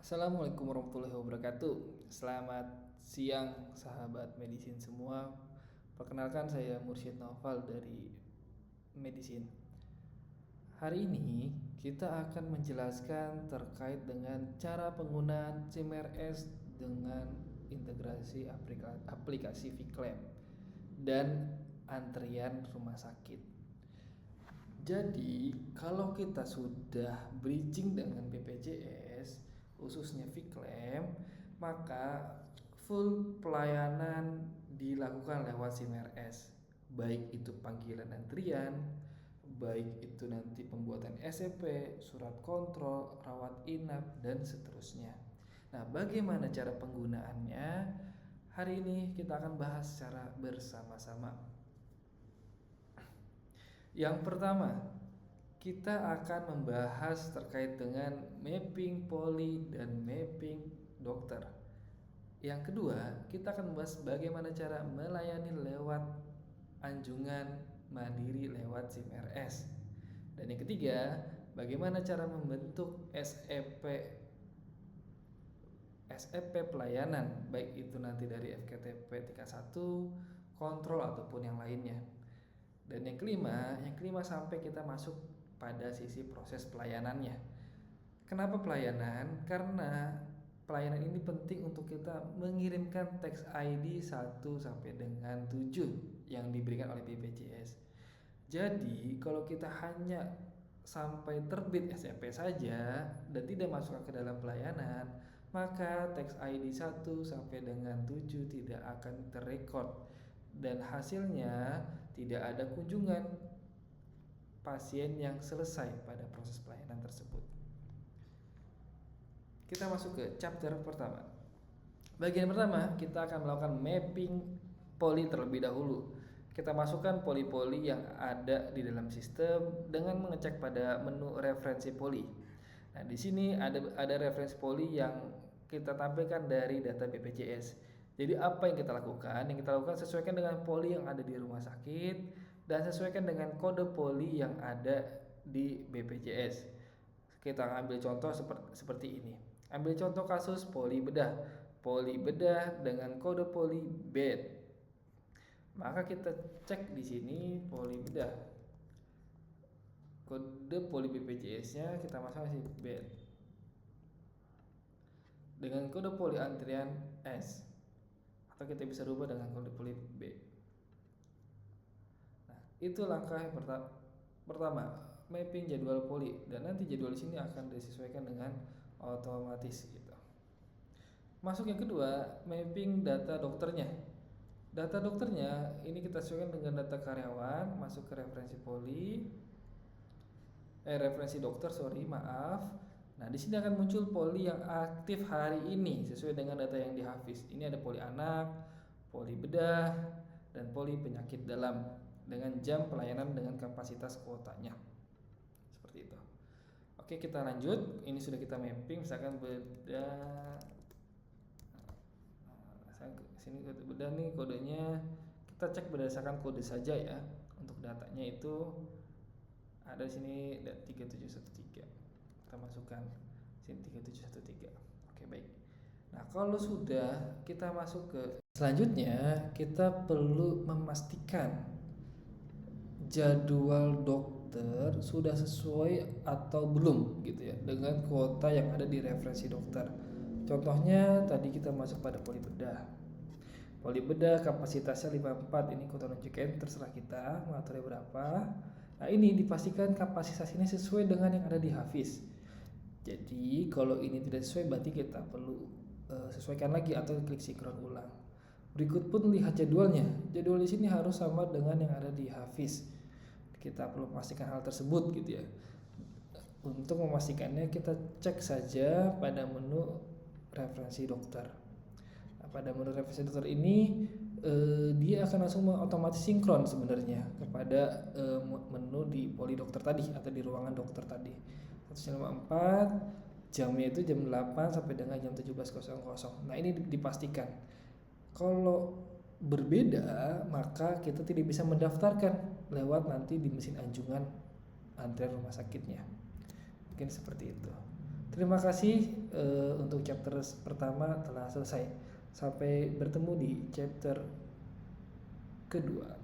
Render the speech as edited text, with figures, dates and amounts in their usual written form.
Assalamualaikum warahmatullahi wabarakatuh. Selamat siang sahabat medisin semua. Perkenalkan saya Mursyid Naufal dari Medisin. Hari ini kita akan menjelaskan terkait dengan cara penggunaan CMRS dengan integrasi aplikasi Vclaim dan antrian rumah sakit. Jadi, kalau kita sudah bridging dengan BPJS, khususnya Vclaim, maka full pelayanan dilakukan lewat CMRS. Baik itu panggilan antrian, baik itu nanti pembuatan SEP, surat kontrol, rawat inap, dan seterusnya. Nah, bagaimana cara penggunaannya? Hari ini kita akan bahas secara bersama-sama. Yang pertama, kita akan membahas terkait dengan mapping poli dan mapping dokter. Yang kedua, kita akan membahas bagaimana cara melayani lewat anjungan mandiri lewat CMRS. Dan yang ketiga, bagaimana cara membentuk SEP pelayanan, baik itu nanti dari FKTP tingkat 1, kontrol ataupun yang lainnya. Dan yang kelima sampai kita masuk pada sisi proses pelayanannya. Kenapa pelayanan? Karena pelayanan ini penting untuk kita mengirimkan tax ID 1 sampai dengan 7 yang diberikan oleh BPJS. Jadi kalau kita hanya sampai terbit SEP saja dan tidak masuk ke dalam pelayanan, maka tax ID 1 sampai dengan 7 tidak akan terrekod dan hasilnya tidak ada kunjungan pasien yang selesai pada proses pelayanan tersebut. Kita masuk ke chapter pertama. Bagian pertama, kita akan melakukan mapping poli terlebih dahulu. Kita masukkan poli-poli yang ada di dalam sistem dengan mengecek pada menu referensi poli. Nah, di sini ada referensi poli yang kita tampilkan dari data BPJS. Jadi apa yang kita lakukan? Yang kita lakukan sesuaikan dengan poli yang ada di rumah sakit dan sesuaikan dengan kode poli yang ada di BPJS. Kita ambil contoh seperti ini. Ambil contoh kasus poli bedah. Poli bedah dengan kode poli bed. Maka kita cek di sini poli bedah. Kode poli BPJS-nya kita masukkan di bed. Dengan kode poli antrian S. Atau kita bisa rubah dengan kode poli B. Nah, itu langkah yang pertama, mapping jadwal poli, dan nanti jadwal di sini akan disesuaikan dengan otomatis gitu. Masuk yang kedua, mapping data dokternya. Data dokternya ini kita sesuaikan dengan data karyawan, masuk ke referensi poli, referensi dokter, maaf. Nah, di sini akan muncul poli yang aktif hari ini sesuai dengan data yang dihafiz. Ini ada poli anak, poli bedah, dan poli penyakit dalam dengan jam pelayanan dengan kapasitas kuotanya. Seperti itu. Oke, kita lanjut. Ini sudah kita mapping, misalkan bedah. Sini bedah nih kodenya. Kita cek berdasarkan kode saja ya. Untuk datanya itu ada di sini 3713. Kita masukkan sini 3713. Oke, baik. Nah, kalau sudah kita masuk ke selanjutnya, kita perlu memastikan jadwal dokter sudah sesuai atau belum gitu ya dengan kuota yang ada di referensi dokter. Contohnya tadi kita masuk pada poli bedah. Poli bedah kapasitasnya 54, ini kuota nunjukin, terserah kita mengaturnya berapa. Nah, ini dipastikan kapasitas ini sesuai dengan yang ada di Hafiz. Jadi kalau ini tidak sesuai berarti kita perlu sesuaikan lagi atau klik sinkron ulang. Berikut pun lihat jadwalnya. Jadwal di sini harus sama dengan yang ada di Hafiz. Kita perlu memastikan hal tersebut gitu ya. Untuk memastikannya kita cek saja pada menu referensi dokter. Nah, pada menu referensi dokter ini dia akan langsung otomatis sinkron sebenarnya kepada menu di poli dokter tadi atau di ruangan dokter tadi. 154, jamnya itu jam 8 sampai dengan jam 17.00. Nah, ini dipastikan. Kalau berbeda, maka kita tidak bisa mendaftarkan lewat nanti di mesin anjungan antrian rumah sakitnya. Mungkin seperti itu. Terima kasih untuk chapter pertama telah selesai. Sampai bertemu di chapter kedua.